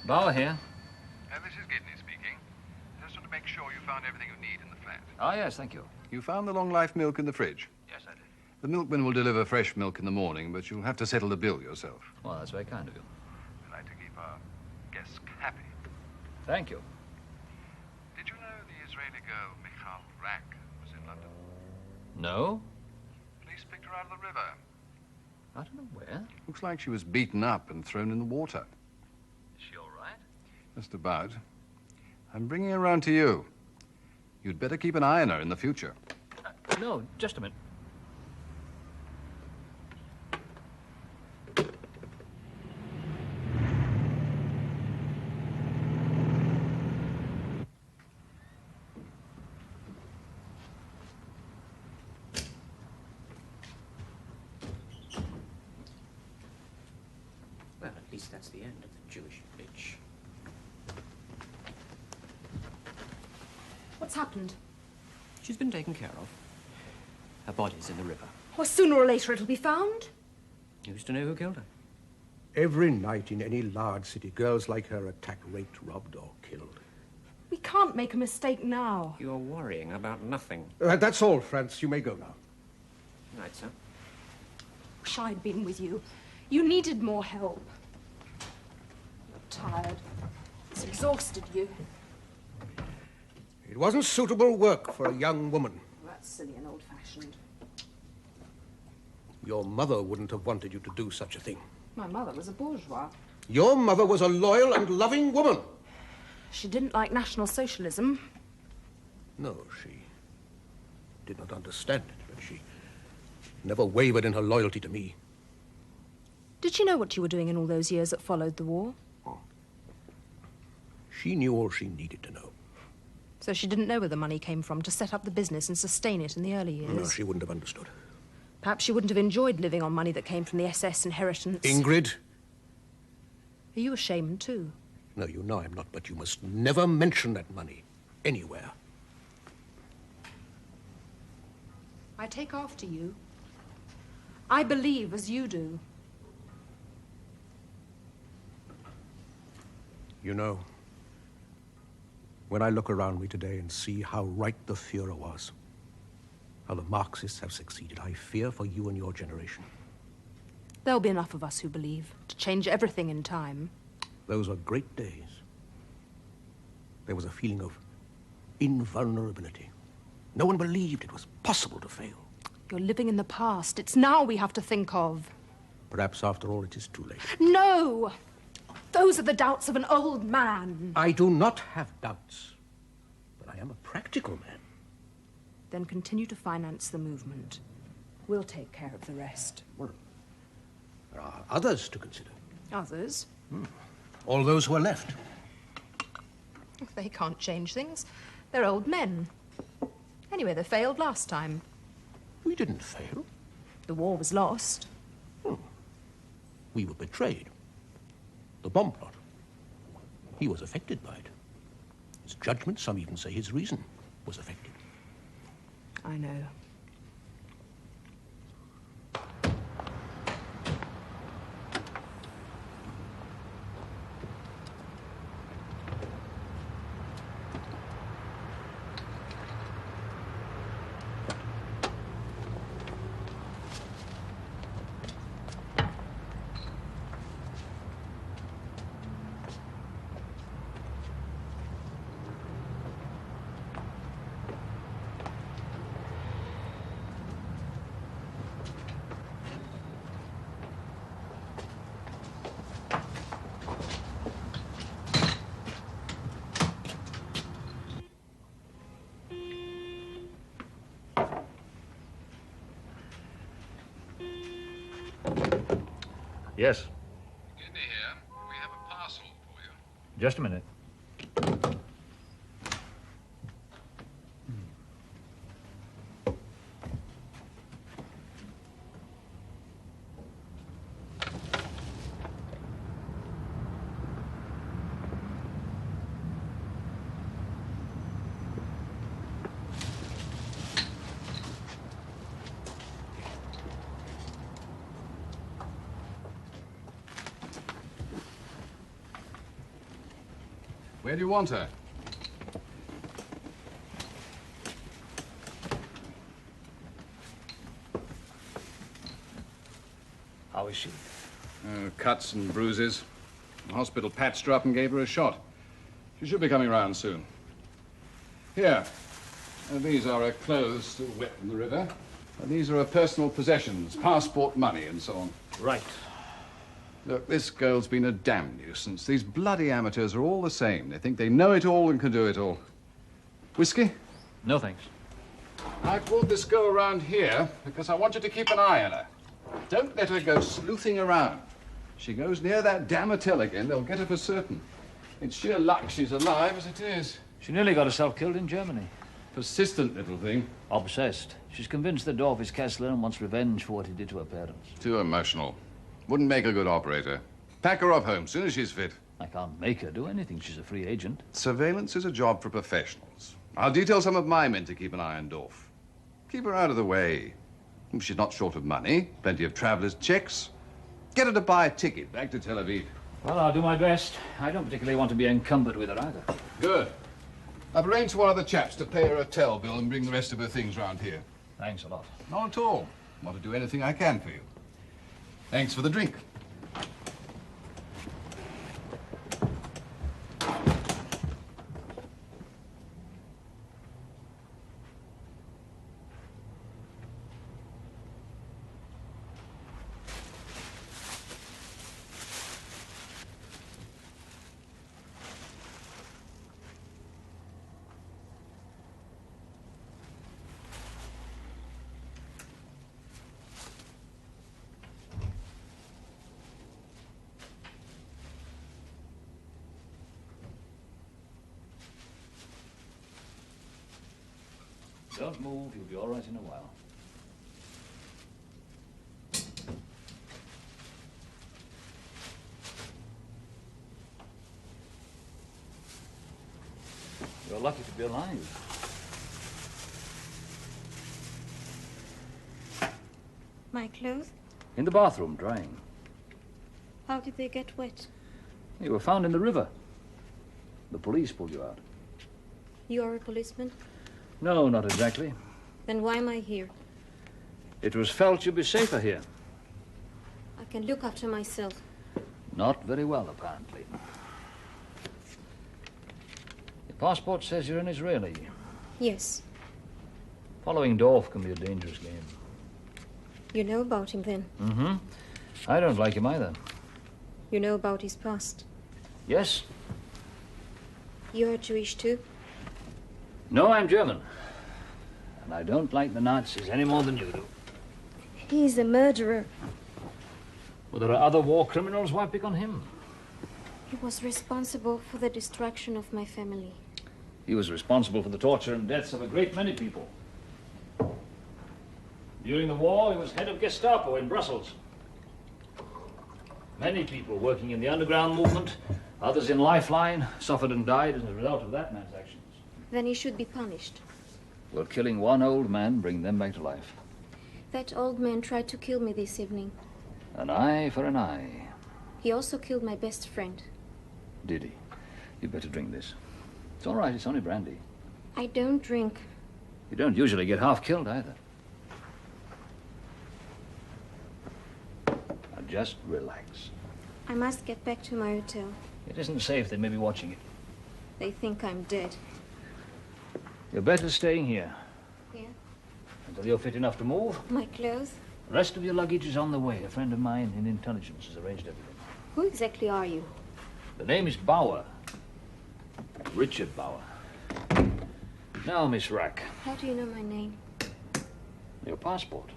Bauer here. This is Gidney speaking. Just want to make sure you found everything you need in the flat. Oh, yes, thank you. You found the long-life milk in the fridge? Yes, I did. The milkman will deliver fresh milk in the morning, but you'll have to settle the bill yourself. Well, that's very kind of you. We like to keep our guests happy. Thank you. Did you know the Israeli girl, Michal Rack, was in London? No? Police picked her out of the river. I don't know where. Looks like she was beaten up and thrown in the water. Is she all right? Just about. I'm bringing her around to you. You'd better keep an eye on her in the future. No, just a minute. Well, at least that's the end of the Jewish bitch. What's happened? She's been taken care of. Her body's in the river. Well, sooner or later it'll be found. Who's to know who killed her? Every night in any large city, girls like her attacked, raped, robbed, or killed. We can't make a mistake now. You're worrying about nothing. That's all, France. You may go now. Right, sir. Wish I'd been with you. You needed more help. You're tired. It's exhausted you. It wasn't suitable work for a young woman. That's silly and old-fashioned. Your mother wouldn't have wanted you to do such a thing. My mother was a bourgeois. Your mother was a loyal and loving woman. She didn't like National Socialism. No, she did not understand it, but she never wavered in her loyalty to me. Did she know what you were doing in all those years that followed the war? She knew all she needed to know. So she didn't know where the money came from to set up the business and sustain it in the early years? No, she wouldn't have understood. Perhaps she wouldn't have enjoyed living on money that came from the SS inheritance. Ingrid? Are you ashamed, too? No, you know I'm not, but you must never mention that money anywhere. I take after you. I believe as you do. You know, when I look around me today and see how right the Führer was, how the Marxists have succeeded, I fear for you and your generation. There'll be enough of us who believe to change everything in time. Those were great days. There was a feeling of invulnerability. No one believed it was possible to fail. You're living in the past. It's now we have to think of. Perhaps, after all, it is too late. No! Those are the doubts of an old man. I do not have doubts, but I am a practical man. Then continue to finance the movement. We'll take care of the rest. Well, there are others to consider. Others? All those who are left. They can't change things. They're old men. Anyway, they failed last time. We didn't fail. The war was lost. We were betrayed. The bomb plot. He was affected by it. His judgment, some even say his reason, was affected. I know. Yes. Gidney here. We have a parcel for you. Just a minute. Where do you want her? How is she? Cuts and bruises. The hospital patched her up and gave her a shot. She should be coming round soon. Here. These are her clothes still wet in the river. These are her personal possessions, passport money and so on. Right. Look, this girl's been a damn nuisance. These bloody amateurs are all the same. They think they know it all and can do it all. Whiskey? No, thanks. I brought this girl around here because I want you to keep an eye on her. Don't let her go sleuthing around. She goes near that damn hotel again, they'll get her for certain. It's sheer luck she's alive as it is. She nearly got herself killed in Germany. Persistent little thing. Obsessed. She's convinced the Dorf is Kessler and wants revenge for what he did to her parents. Too emotional. Wouldn't make a good operator. Pack her off home soon as she's fit. I can't make her do anything. She's a free agent. Surveillance is a job for professionals. I'll detail some of my men to keep an eye on Dorf. Keep her out of the way. She's not short of money. Plenty of travelers' checks. Get her to buy a ticket back to Tel Aviv. Well, I'll do my best. I don't particularly want to be encumbered with her either. Good. I've arranged for one of the chaps to pay her hotel bill and bring the rest of her things round here. Thanks a lot. Not at all. Want to do anything I can for you. Thanks for the drink. Don't move. You'll be all right in a while. You're lucky to be alive. My clothes? In the bathroom, drying. How did they get wet? You were found in the river. The police pulled you out. You are a policeman? No, not exactly. Then why am I here? It was felt you'd be safer here. I can look after myself. Not very well, apparently. Your passport says you're an Israeli. Yes. Following Dorf can be a dangerous game. You know about him then? Mm-hmm. I don't like him either. You know about his past? Yes? You're Jewish too? No, I'm German. And I don't like the Nazis any more than you do. He's a murderer. Well, there are other war criminals. Why pick on him? He was responsible for the destruction of my family. He was responsible for the torture and deaths of a great many people. During the war, he was head of Gestapo in Brussels. Many people working in the underground movement, others in Lifeline, suffered and died as a result of that man's actions. Then he should be punished. Will killing one old man bring them back to life? That old man tried to kill me this evening. An eye for an eye. He also killed my best friend. Did he? You better drink this. It's all right, it's only brandy. I don't drink. You don't usually get half killed either. Now just relax. I must get back to my hotel. It isn't safe, they may be watching it. They think I'm dead. You're better staying here. Yeah? Until you're fit enough to move. My clothes? The rest of your luggage is on the way. A friend of mine in intelligence has arranged everything. Who exactly are you? The name is Bauer. Richard Bauer. Now, Miss Rack, How do you know my name? your passport.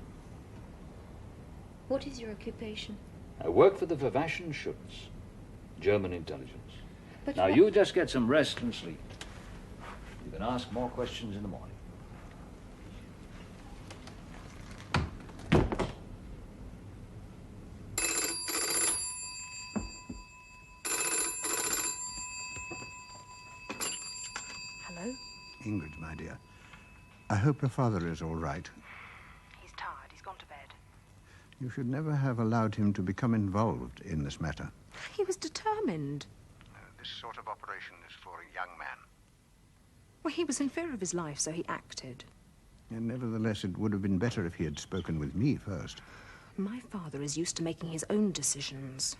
What is your occupation? I work for the Verwaschen Schutz, German intelligence. But Now, what- you just get some rest and sleep. You can ask more questions in the morning. Hello? Ingrid, my dear, I hope your father is all right. He's tired. He's gone to bed. You should never have allowed him to become involved in this matter. He was determined. This sort of operation is for a young man. Well, he was in fear of his life, so he acted. And nevertheless, it would have been better if he had spoken with me first. My father is used to making his own decisions.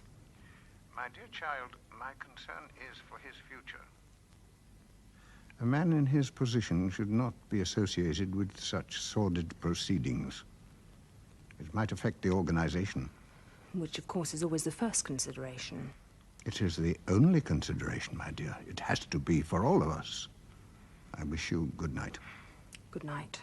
My dear child, my concern is for his future. A man in his position should not be associated with such sordid proceedings. It might affect the organization. Which, of course, is always the first consideration. It is the only consideration, my dear. It has to be for all of us. I wish you good night. Good night.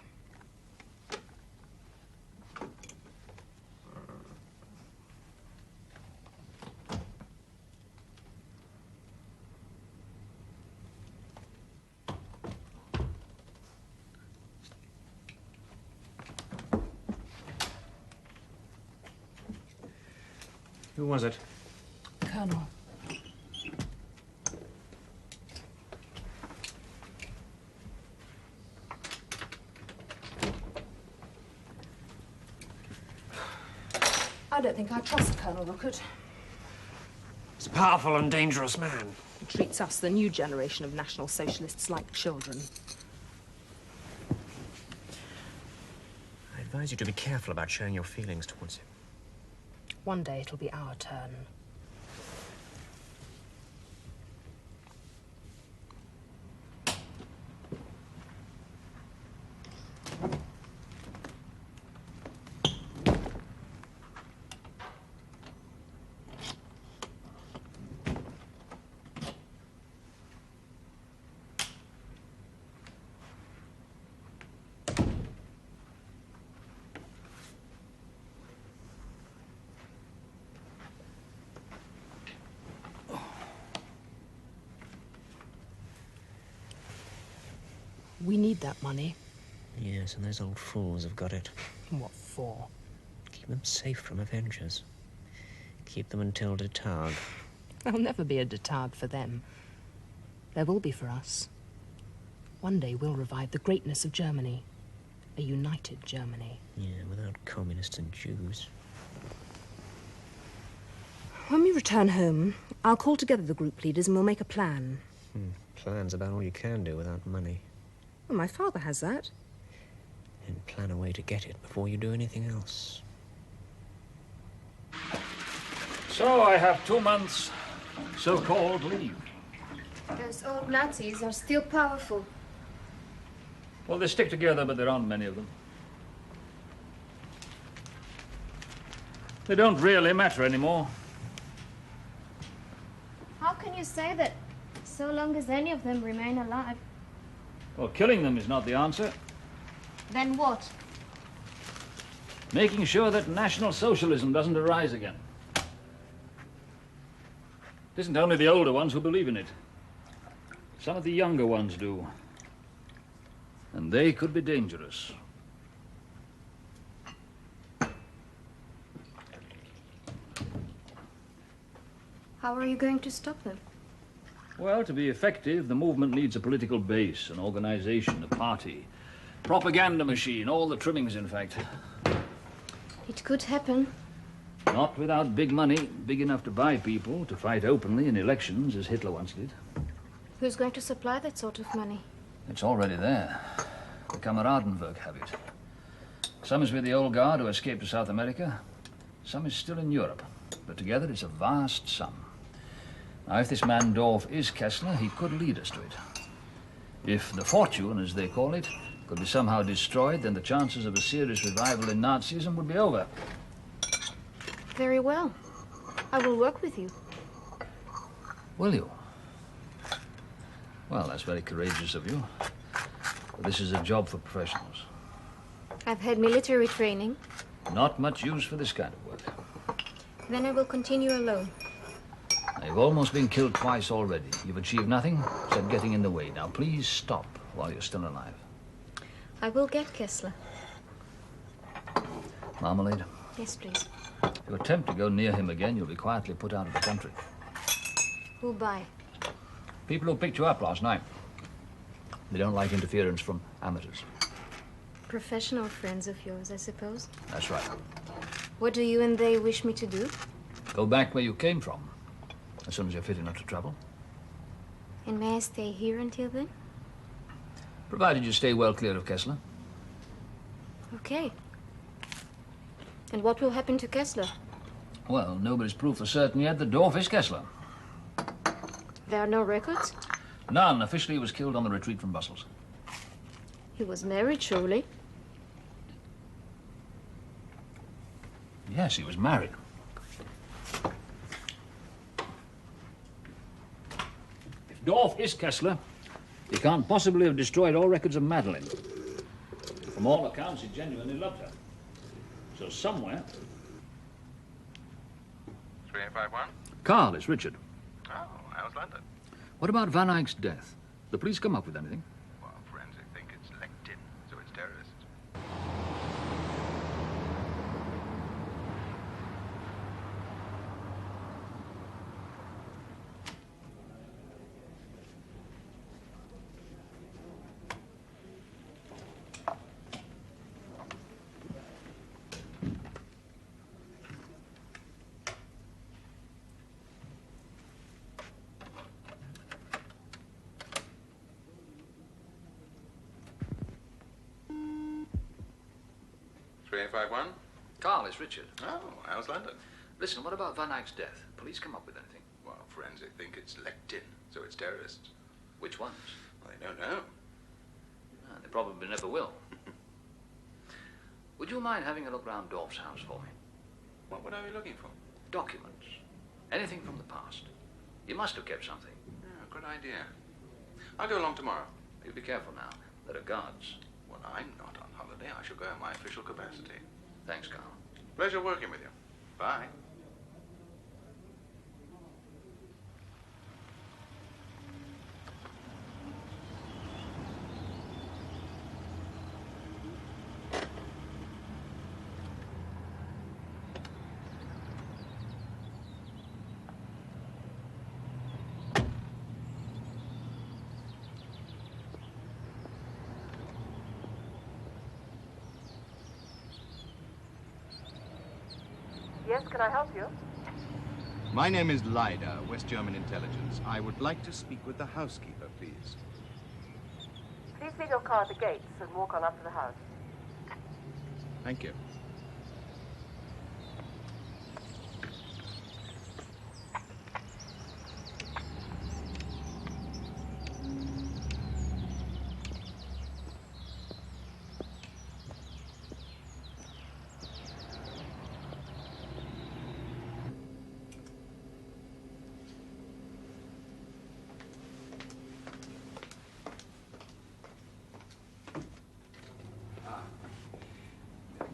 Who was it? Colonel. I don't think I trust Colonel Rookett. He's a powerful and dangerous man. He treats us, the new generation of National Socialists, like children. I advise you to be careful about showing your feelings towards him. One day it'll be our turn. We need that money. Yes, and those old fools have got it. What for? Keep them safe from Avengers. Keep them until de Targ. There'll never be a de Targ for them. There will be for us. One day we'll revive the greatness of Germany. A united Germany. Yeah, without communists and Jews. When we return home, I'll call together the group leaders and we'll make a plan. Plan's about all you can do without money. Well, my father has that. And plan a way to get it before you do anything else. So I have 2 months so-called leave. Those old Nazis are still powerful. Well, they stick together, but there aren't many of them. They don't really matter anymore. How can you say that so long as any of them remain alive? Well, killing them is not the answer. Then what? Making sure that National Socialism doesn't arise again. It isn't only the older ones who believe in it. Some of the younger ones do. And they could be dangerous. How are you going to stop them? Well, to be effective, the movement needs a political base, an organization, a party, propaganda machine, all the trimmings, in fact. It could happen. Not without big money, big enough to buy people, to fight openly in elections, as Hitler once did. Who's going to supply that sort of money? It's already there. The Kameradenwerk have it. Some is with the old guard who escaped to South America. Some is still in Europe. But together it's a vast sum. Now, if this man Dorf is Kessler, he could lead us to it. If the fortune, as they call it, could be somehow destroyed, then the chances of a serious revival in Nazism would be over. Very well. I will work with you. Will you? Well, that's very courageous of you. But this is a job for professionals. I've had military training. Not much use for this kind of work. Then I will continue alone. You've almost been killed twice already. You've achieved nothing except getting in the way. Now, please stop while you're still alive. I will get Kessler. Marmalade, Yes, please. if you attempt to go near him again, you'll be quietly put out of the country. Who'll buy? People who picked you up last night. They don't like interference from amateurs. Professional friends of yours, I suppose. That's right. What do you and they wish me to do? Go back where you came from, as soon as you're fit enough to travel. And may I stay here until then? Provided you stay well clear of Kessler. Okay. And what will happen to Kessler? Well, nobody's proof for certain yet that Dorf is Kessler. There are no records? None. Officially, he was killed on the retreat from Brussels. He was married, surely. Yes, he was married. If Dorf is Kessler, he can't possibly have destroyed all records of Madeline. From all accounts, he genuinely loved her. So somewhere... 3851? Carl, it's Richard. Oh, how's London? What about Van Eyck's death? The police come up with anything? Well, forensic think it's linked in, so it's terrorists. Carl, it's Richard. Oh, how's London? Listen, what about Van Eyck's death? Police come up with anything? Well, forensic think it's linked in, so it's terrorists. Which ones? Well, they don't know. They probably never will. Would you mind having a look round Dorf's house for me? What would I be looking for? Documents. Anything from the past. You must have kept something. Yeah, good idea. I'll go along tomorrow. You be careful now. There are guards. Well, I'm not on holiday. I shall go in my official capacity. Thanks, Carl. Pleasure working with you. Bye. Yes, can I help you? My name is Lyda, West German Intelligence. I would like to speak with the housekeeper, please. Please leave your car at the gates and walk on up to the house. Thank you.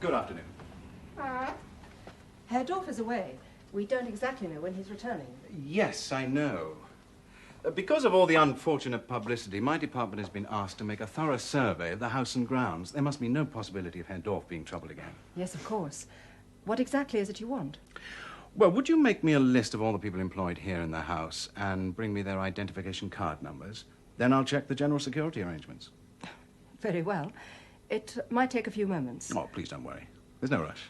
Good afternoon. Herr Dorf is away. We don't exactly know when he's returning. Yes, I know. Because of all the unfortunate publicity, my department has been asked to make a thorough survey of the house and grounds. There must be no possibility of Herr Dorf being troubled again. Yes, of course. What exactly is it you want? Well, would you make me a list of all the people employed here in the house and bring me their identification card numbers? Then I'll check the general security arrangements. Very well. It might take a few moments. Oh, please don't worry. There's no rush.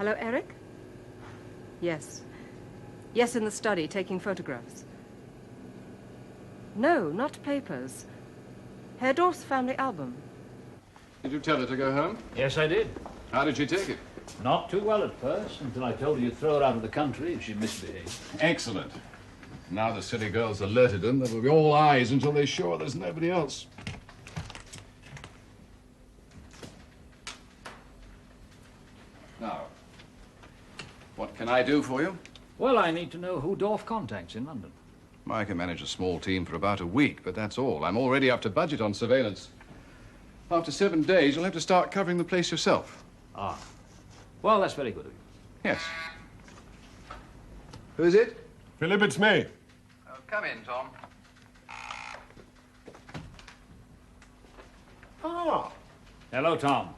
Hello, Eric? Yes. Yes, in the study, taking photographs. No, not papers. Herr Dorf's family album. Did you tell her to go home? Yes, I did. How did she take it? Not too well at first, until I told her you'd throw her out of the country if she misbehaved. Excellent. Now the silly girl's alerted them, there will be all eyes until they're sure there's nobody else. Now, what can I do for you? Well, I need to know who Dorf contacts in London. I can manage a small team for about a week, but that's all. I'm already up to budget on surveillance. After 7 days, you'll have to start covering the place yourself. Ah. Well, that's very good of you. Yes. Who is it? Philip, it's me. Oh, come in, Tom. Ah, Hello, Tom.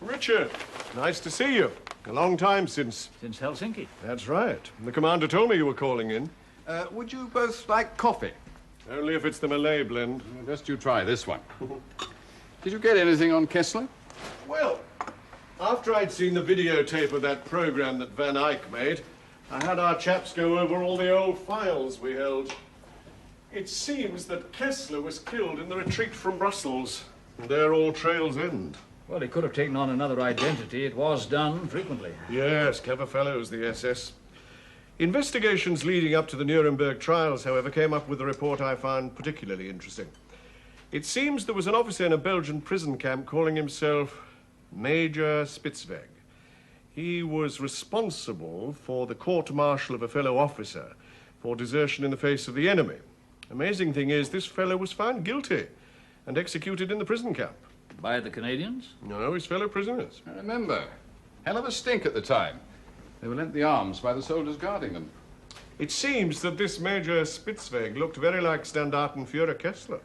Richard. Nice to see you. A long time since. Since Helsinki. That's right. The commander told me you were calling in. Would you both like coffee? Only if it's the Malay blend. Just you try this one. Did you get anything on Kessler? Well, after I'd seen the videotape of that program that Van Eyck made, I had our chaps go over all the old files we held. It seems that Kessler was killed in the retreat from Brussels. And there all trails end. Well, he could have taken on another identity. It was done frequently. Yes, clever fellows, the SS. Investigations leading up to the Nuremberg trials, however, came up with a report I found particularly interesting. It seems there was an officer in a Belgian prison camp calling himself Major Spitzweg. He was responsible for the court-martial of a fellow officer for desertion in the face of the enemy. Amazing thing is, this fellow was found guilty and executed in the prison camp. By the Canadians? No, his fellow prisoners. I remember. Hell of a stink at the time. They were lent the arms by the soldiers guarding them. It seems that this Major Spitzweg looked very like Standartenfuhrer Kessler.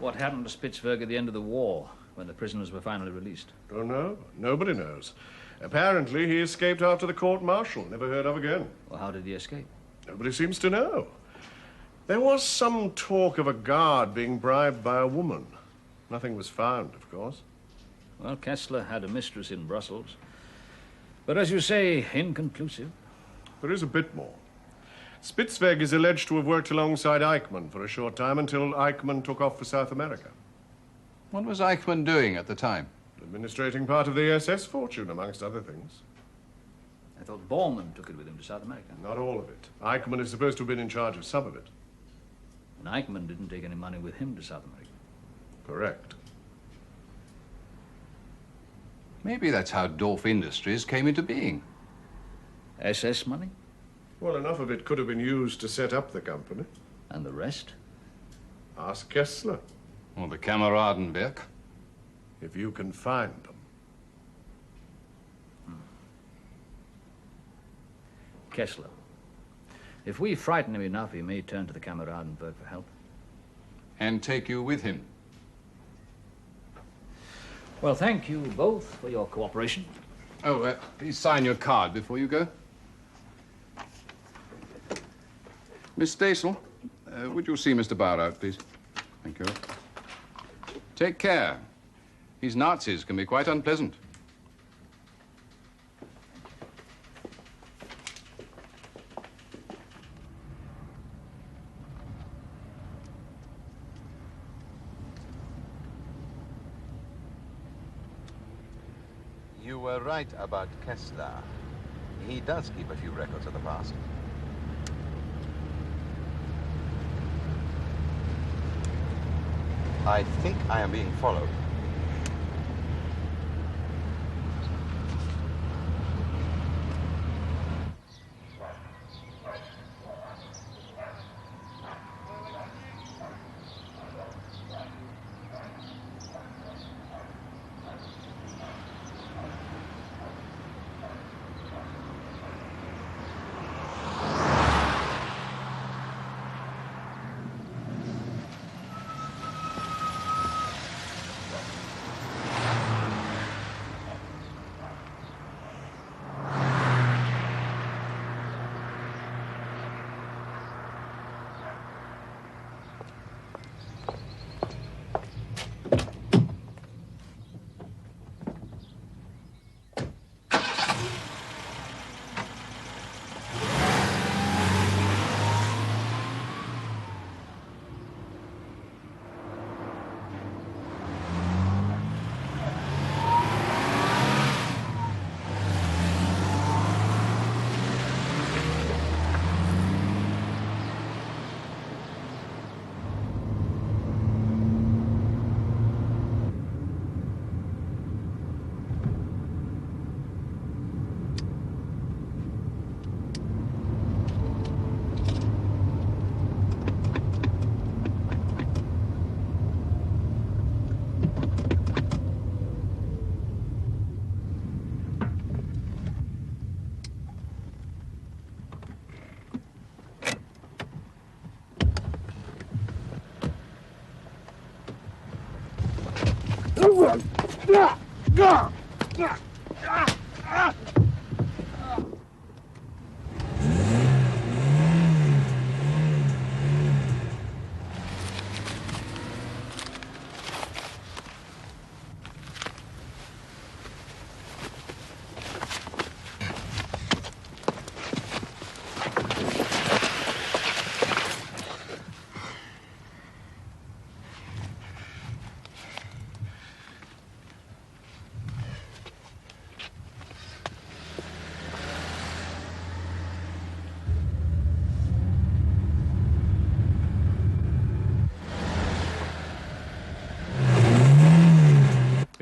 What happened to Spitzberg at the end of the war, when the prisoners were finally released? Don't know. Nobody knows. Apparently, he escaped after the court-martial. Never heard of again. Well, how did he escape? Nobody seems to know. There was some talk of a guard being bribed by a woman. Nothing was found, of course. Well, Kessler had a mistress in Brussels. But as you say, inconclusive. There is a bit more. Spitzweg is alleged to have worked alongside Eichmann for a short time until Eichmann took off for South America. What was Eichmann doing at the time? Administrating part of the SS fortune, amongst other things. I thought Bormann took it with him to South America. Not all of it. Eichmann is supposed to have been in charge of some of it. And Eichmann didn't take any money with him to South America. Correct. Maybe that's how Dorf Industries came into being. SS money? Well, enough of it could have been used to set up the company. And the rest? Ask Kessler. Or the Kameradenwerk. If you can find them. Kessler. If we frighten him enough, he may turn to the Kameradenwerk for help. And take you with him. Well, thank you both for your cooperation. Oh, please sign your card before you go. Miss Stasel, would you see Mr. Bauer out, please? Thank you. Take care. These Nazis can be quite unpleasant. You were right about Kessler. He does keep a few records of the past. I think I am being followed.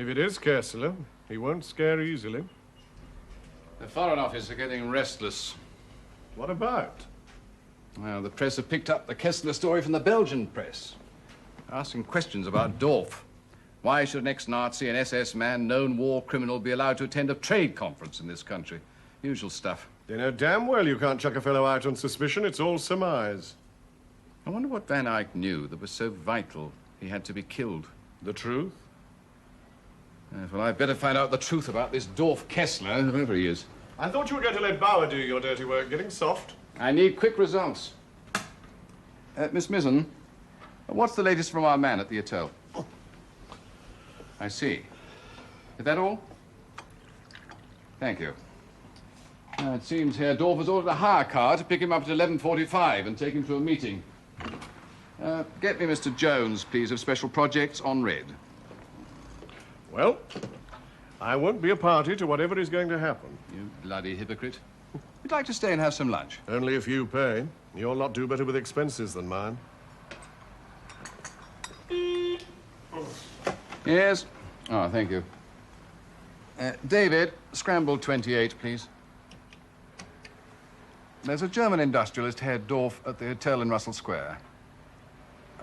If it is Kessler, he won't scare easily. The Foreign Office are getting restless. What about? Well, the press have picked up the Kessler story from the Belgian press, asking questions about Dorf. Why should an ex-Nazi, an SS man, known war criminal, be allowed to attend a trade conference in this country? Usual stuff. They know damn well you can't chuck a fellow out on suspicion. It's all surmise. I wonder what Van Eyck knew that was so vital he had to be killed. The truth? Yes, well, I'd better find out the truth about this Dorf Kessler, whoever he is. I thought you were going to let Bauer do your dirty work, getting soft. I need quick results. Miss Mizzen, what's the latest from our man at the hotel? I see. Is that all? Thank you. It seems Herr Dorf has ordered a hire car to pick him up at 11:45 and take him to a meeting. Get me Mr. Jones, please, of Special Projects on red. Well, I won't be a party to whatever is going to happen. You bloody hypocrite. We'd like to stay and have some lunch. Only if you pay. You'll not do better with expenses than mine. Yes? Oh, thank you. David, scrambled 28, please. There's a German industrialist, Herr Dorf, at the hotel in Russell Square.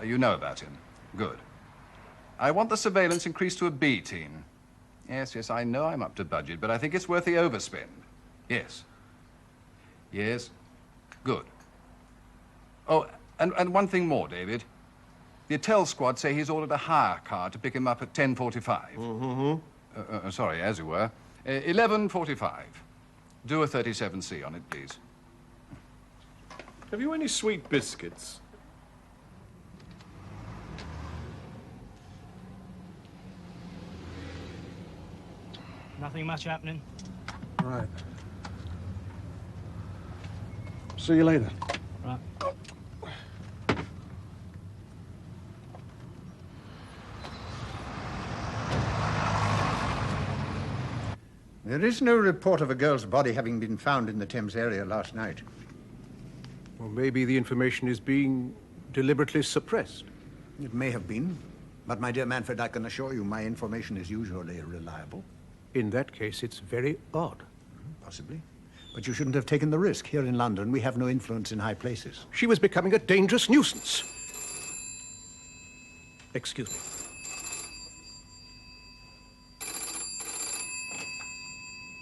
You know about him. Good. I want the surveillance increased to a B team. Yes, I know I'm up to budget, but I think it's worth the overspend. Yes. Yes. Good. Oh, and one thing more, David. The hotel squad say he's ordered a hire car to pick him up at 10:45. Mm-hmm. Sorry, as you were. 11:45. Do a 37C on it, please. Have you any sweet biscuits? Nothing much happening. Right. See you later. Right. There is no report of a girl's body having been found in the Thames area last night. Well, maybe the information is being deliberately suppressed. It may have been, but my dear Manfred, I can assure you my information is usually reliable. In that case, it's very odd. Possibly. But you shouldn't have taken the risk. Here in London, we have no influence in high places. She was becoming a dangerous nuisance. Excuse me.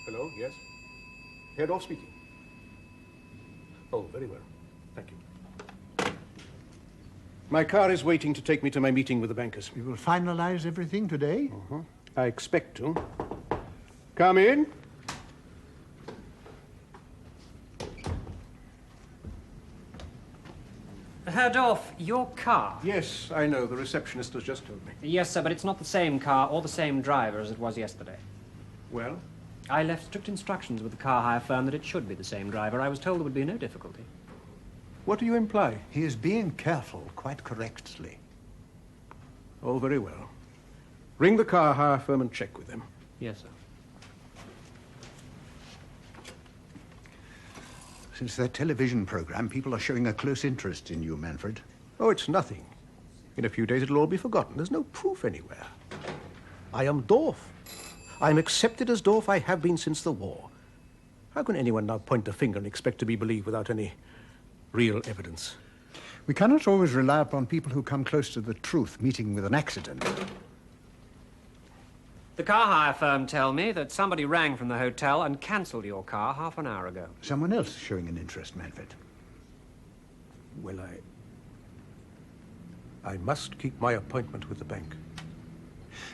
Hello, yes? Herr Dorf speaking. Oh, very well. Thank you. My car is waiting to take me to my meeting with the bankers. We will finalize everything today? I expect to. Come in. Herr Dorf, your car. Yes, I know. The receptionist has just told me. Yes, sir, but it's not the same car or the same driver as it was yesterday. Well? I left strict instructions with the car hire firm that it should be the same driver. I was told there would be no difficulty. What do you imply? He is being careful, quite correctly. Oh, very well. Ring the car hire firm and check with them. Yes, sir. Since that television program, people are showing a close interest in you, Manfred. Oh, it's nothing. In a few days, it'll all be forgotten. There's no proof anywhere. I am Dorf. I'm accepted as Dorf. I have been since the war. How can anyone now point a finger and expect to be believed without any real evidence? We cannot always rely upon people who come close to the truth meeting with an accident. The car hire firm tell me that somebody rang from the hotel and cancelled your car half an hour ago. Someone else showing an interest, Manfred. Well, I must keep my appointment with the bank.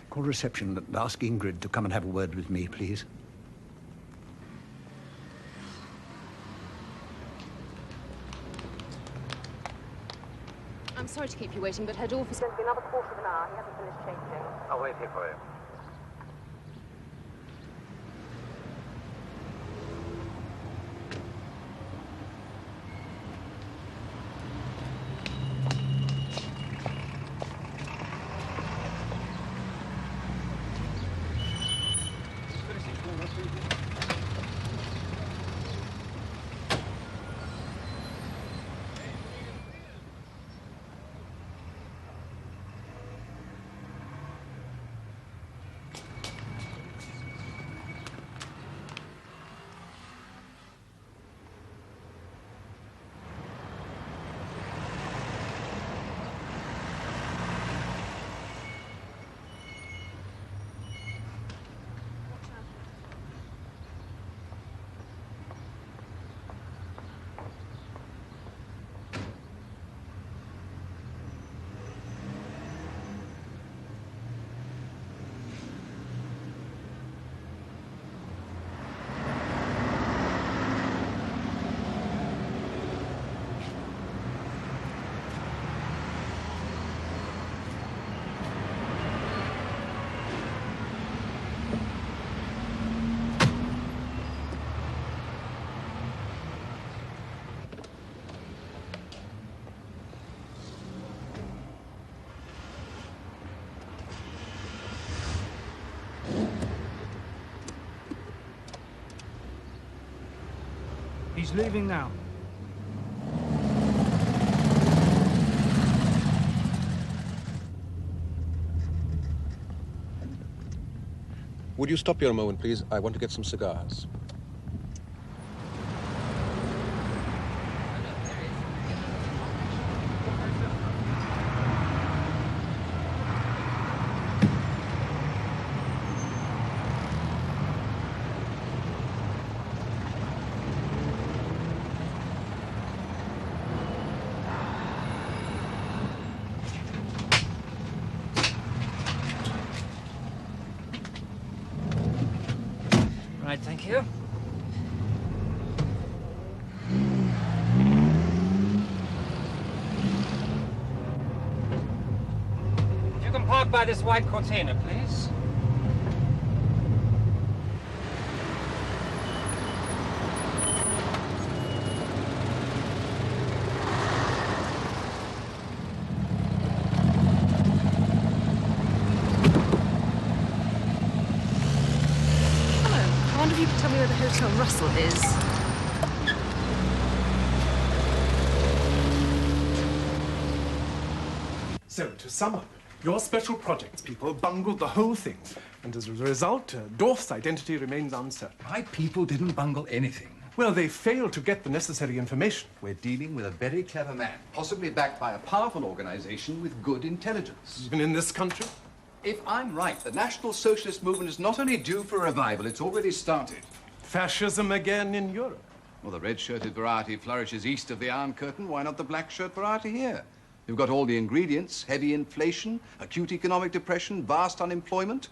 Call reception and ask Ingrid to come and have a word with me, please. I'm sorry to keep you waiting, but Herr Dorf is going to be another quarter of an hour. He hasn't finished changing. I'll wait here for you. He's leaving now. Would you stop here a moment, please? I want to get some cigars. Right, thank you. You can park by this white Cortina, please. I wonder if you could tell me where the Hotel Russell is. So, to sum up, your special projects people bungled the whole thing. And as a result, Dorf's identity remains uncertain. My people didn't bungle anything. Well, they failed to get the necessary information. We're dealing with a very clever man, possibly backed by a powerful organization with good intelligence. Even in this country? If I'm right, the National Socialist movement is not only due for a revival, it's already started. Fascism again in Europe. Well, the red-shirted variety flourishes east of the Iron Curtain. Why not the black-shirt variety here? You've got all the ingredients: heavy inflation, acute economic depression, vast unemployment.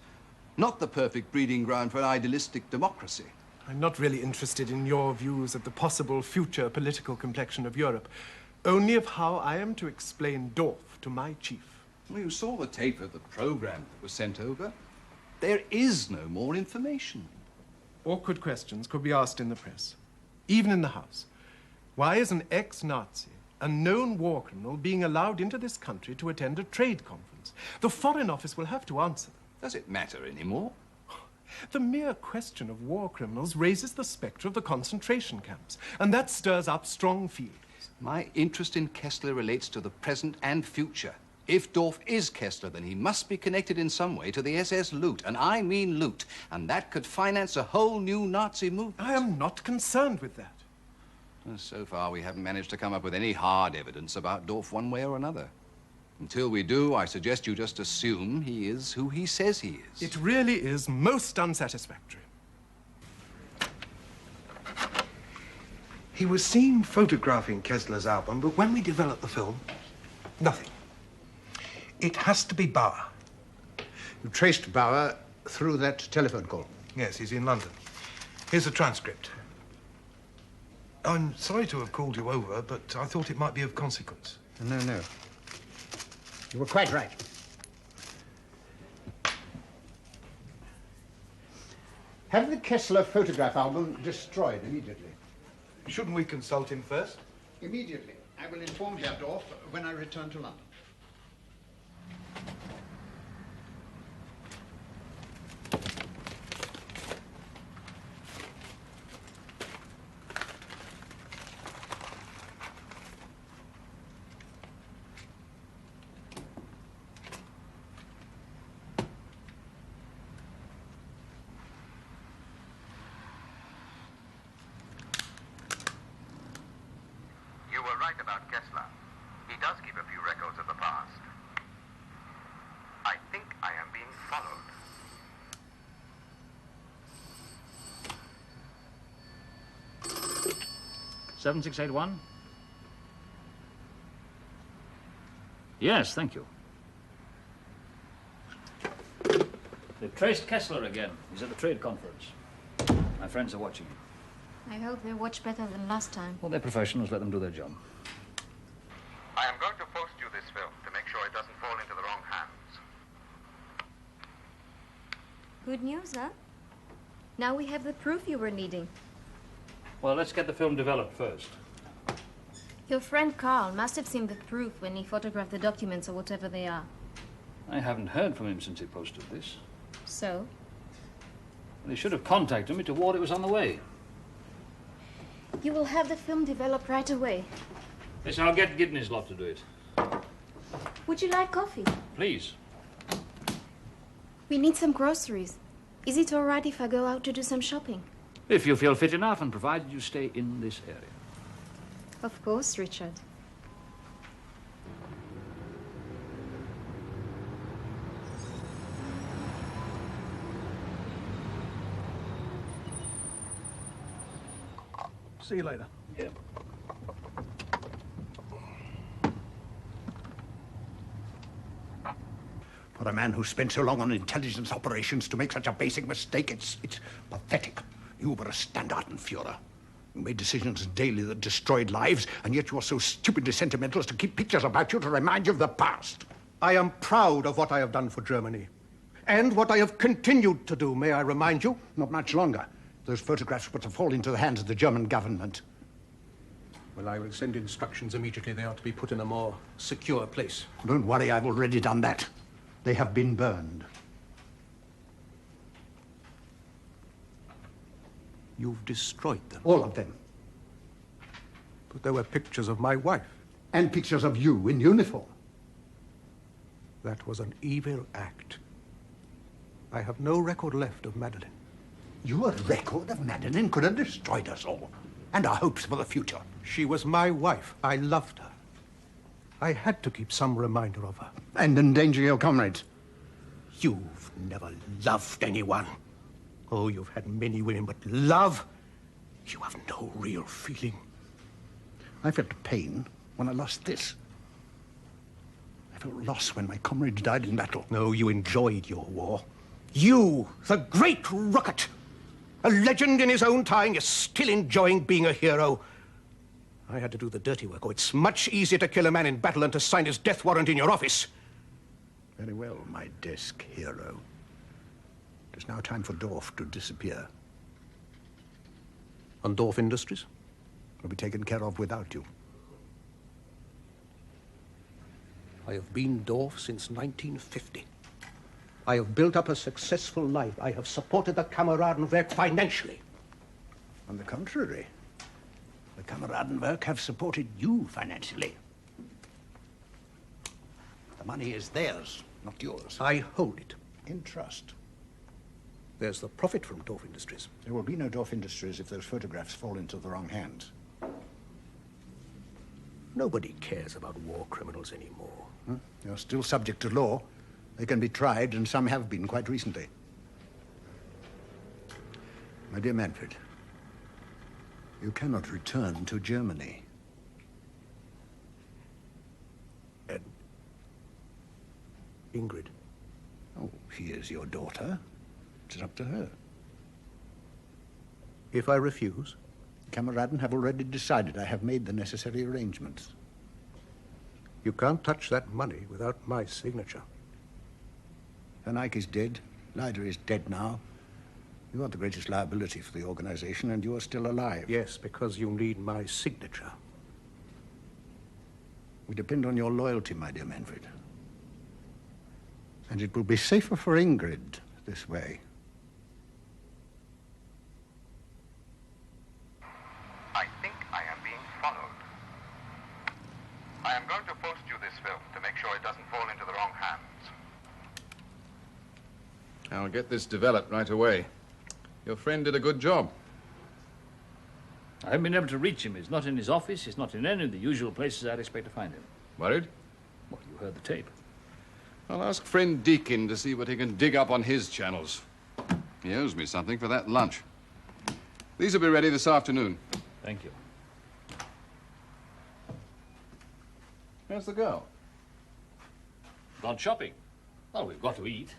Not the perfect breeding ground for an idealistic democracy. I'm not really interested in your views of the possible future political complexion of Europe, only of how I am to explain Dorf to my chief. Well, you saw the tape of the program that was sent over. There is no more information. Awkward questions could be asked in the press, even in the House. Why is an ex-Nazi, a known war criminal, being allowed into this country to attend a trade conference? The Foreign Office will have to answer them. Does it matter anymore? The mere question of war criminals raises the spectre of the concentration camps, and that stirs up strong feelings. My interest in Kessler relates to the present and future. If Dorf is Kessler, then he must be connected in some way to the SS loot, and I mean loot, and that could finance a whole new Nazi movement. I am not concerned with that. Well, so far, we haven't managed to come up with any hard evidence about Dorf one way or another. Until we do, I suggest you just assume he is who he says he is. It really is most unsatisfactory. He was seen photographing Kessler's album, but when we developed the film, nothing. It has to be Bauer. You traced Bauer through that telephone call? Yes, he's in London. Here's the transcript. I'm sorry to have called you over, but I thought it might be of consequence. No, no. You were quite right. Have the Kessler photograph album destroyed immediately. Shouldn't we consult him first? Immediately. I will inform Herr Dorf when I return to London. I think I am being followed. Seven 681. Yes, thank you. They've traced Kessler again. He's at the trade conference. My friends are watching him. I hope they watch better than last time. Well, they're professionals. Let them do their job. I am going to post you this film to make sure it doesn't fall into the wrong hands. Good news, huh? Now we have the proof you were needing. Well, let's get the film developed first. Your friend Carl must have seen the proof when he photographed the documents or whatever they are. I haven't heard from him since he posted this. So? Well, he should have contacted me to warn it was on the way. You will have the film developed right away. Yes, I'll get Gidney's lot to do it. Would you like coffee? Please. We need some groceries. Is it all right if I go out to do some shopping? If you feel fit enough and provided you stay in this area. Of course, Richard. See you later. Yeah. For a man who spent so long on intelligence operations to make such a basic mistake, it's pathetic. You were a Standartenfuhrer. You made decisions daily that destroyed lives, and yet you are so stupidly sentimental as to keep pictures about you to remind you of the past. I am proud of what I have done for Germany. And what I have continued to do, may I remind you? Not much longer. Those photographs were to fall into the hands of the German government. Well, I will send instructions immediately. They are to be put in a more secure place. Don't worry, I've already done that. They have been burned. You've destroyed them. All of them. But there were pictures of my wife. And pictures of you in uniform. That was an evil act. I have no record left of Madeleine. Your record of Madeleine could have destroyed us all. And our hopes for the future. She was my wife. I loved her. I had to keep some reminder of her. And endanger your comrades. You've never loved anyone. Oh, you've had many women, but love? You have no real feeling. I felt pain when I lost this. I felt loss when my comrades died in battle. No, you enjoyed your war. You, the great rocket, a legend in his own time, you're still enjoying being a hero. I had to do the dirty work. Oh, it's much easier to kill a man in battle than to sign his death warrant in your office. Very well, my desk hero. It is now time for Dorf to disappear. And Dorf Industries will be taken care of without you. I have been Dorf since 1950. I have built up a successful life. I have supported the Kameradenwerk financially. On the contrary, the Kameradenwerk have supported you financially. The money is theirs, not yours. I hold it. In trust. There's the profit from Dorf Industries. There will be no Dorf Industries if those photographs fall into the wrong hands. Nobody cares about war criminals anymore. You're still subject to law. They can be tried, and some have been quite recently. My dear Manfred, you cannot return to Germany. And Ingrid, Oh, she is your daughter. It's up to her. If I refuse? Kameraden have already decided. I have made the necessary arrangements. You can't touch that money without my signature. Van Eyck is dead. Leida is dead now. You are the greatest liability for the organization, and you are still alive. Yes, because you need my signature. We depend on your loyalty, my dear Manfred. And it will be safer for Ingrid this way. I think I am being followed. I am going to post you this film to make sure it doesn't fall into the wrong hands. I'll get this developed right away. Your friend did a good job. I haven't been able to reach him. He's not in his office. He's not in any of the usual places I'd expect to find him. Worried? Well, you heard the tape. I'll ask friend Deakin to see what he can dig up on his channels. He owes me something for that lunch. These will be ready this afternoon. Thank you. Where's the girl? Gone shopping. Well, we've got to eat.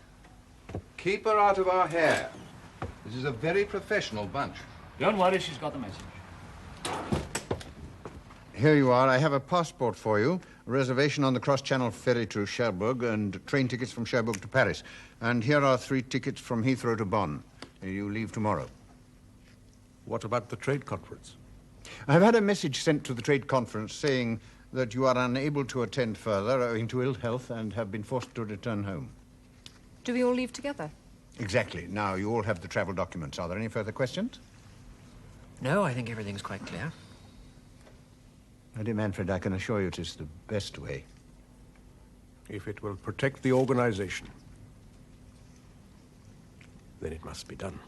Keep her out of our hair. This is a very professional bunch. Don't worry, she's got the message. Here you are. I have a passport for you, a reservation on the cross-channel ferry to Cherbourg, and train tickets from Cherbourg to Paris. And here are 3 tickets from Heathrow to Bonn. You leave tomorrow. What about the trade conference? I've had a message sent to the trade conference saying that you are unable to attend further owing to ill health and have been forced to return home. Do we all leave together? Exactly. Now, you all have the travel documents. Are there any further questions? No, I think everything's quite clear. My dear Manfred, I can assure you it is the best way. If it will protect the organization, then it must be done.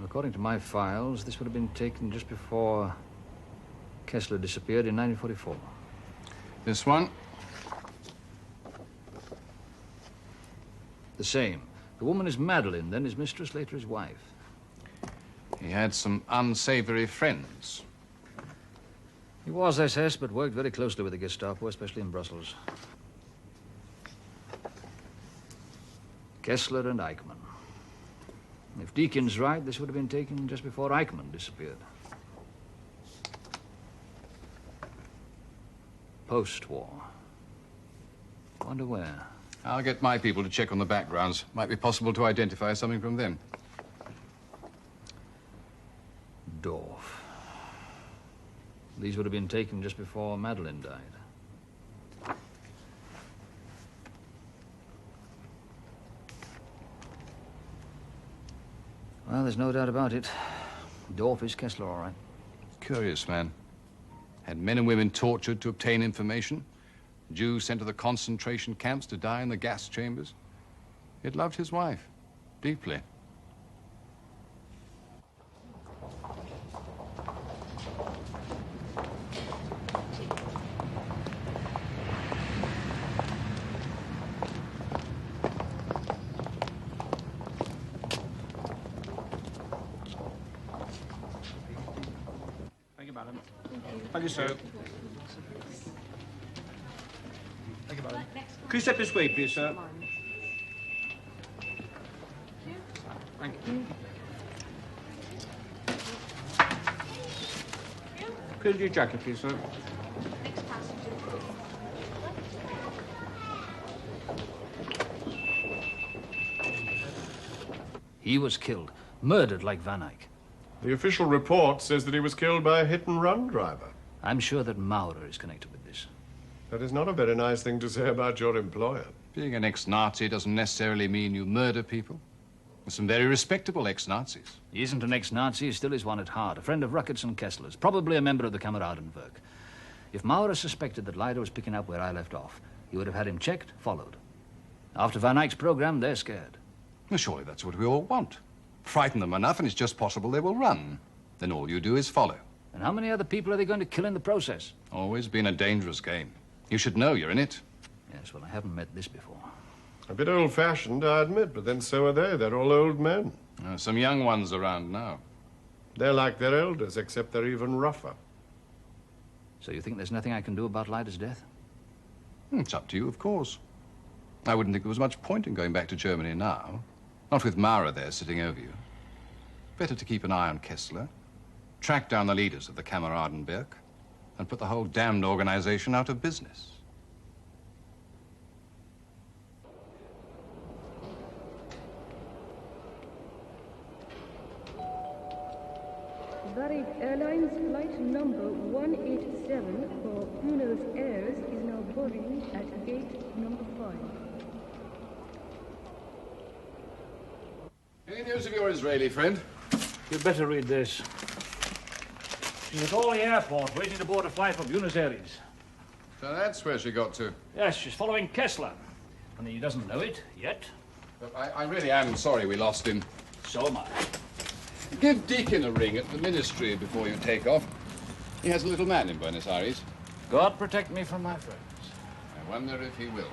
According to my files, this would have been taken just before Kessler disappeared in 1944. This one? The same. The woman is Madeline, then his mistress, later his wife. He had some unsavory friends. He was SS, but worked very closely with the Gestapo, especially in Brussels. Kessler and Eichmann. If Deakin's right, this would have been taken just before Eichmann disappeared. Post-war. Wonder where? I'll get my people to check on the backgrounds. Might be possible to identify something from them. Dorf. These would have been taken just before Madeline died. Well, there's no doubt about it. Dorf is Kessler, all right. Curious man. Had men and women tortured to obtain information. Jews sent to the concentration camps to die in the gas chambers. He'd loved his wife deeply. Thank you, sir. Thank you, madam. Could you step this way, please, sir? Thank you. Could you do your jacket, please, sir? He was killed, murdered like Van Eyck. The official report says that he was killed by a hit-and-run driver. I'm sure that Maurer is connected with this. That is not a very nice thing to say about your employer. Being an ex-Nazi doesn't necessarily mean you murder people. There's some very respectable ex-Nazis. He isn't an ex-Nazi, he still is one at heart. A friend of Ruckert's and Kessler's, probably a member of the Kameradenwerk. If Maurer suspected that Leiter was picking up where I left off, he would have had him checked, followed. After Van Eyck's program, they're scared. Well, surely that's what we all want. Frighten them enough and it's just possible they will run. Then all you do is follow. And how many other people are they going to kill in the process? Always been a dangerous game. You should know you're in it. Yes, well, I haven't met this before. A bit old-fashioned, I admit, but then so are they. They're all old men. Some young ones around now. They're like their elders, except they're even rougher. So you think there's nothing I can do about Leiter's death? It's up to you, of course. I wouldn't think there was much point in going back to Germany now. Not with Maurer there sitting over you. Better to keep an eye on Kessler, track down the leaders of the Kameradenwerk, and put the whole damned organization out of business. Varied Airlines flight number 187 for Buenos Aires is now boarding at gate number 5. Any news of your Israeli friend? You'd better read this. She's at Orly Airport, waiting to board a flight for Buenos Aires. So that's where she got to. Yes, she's following Kessler. Only he doesn't know it, yet. But I really am sorry we lost him. So am I. Give Deacon a ring at the ministry before you take off. He has a little man in Buenos Aires. God protect me from my friends. I wonder if he will.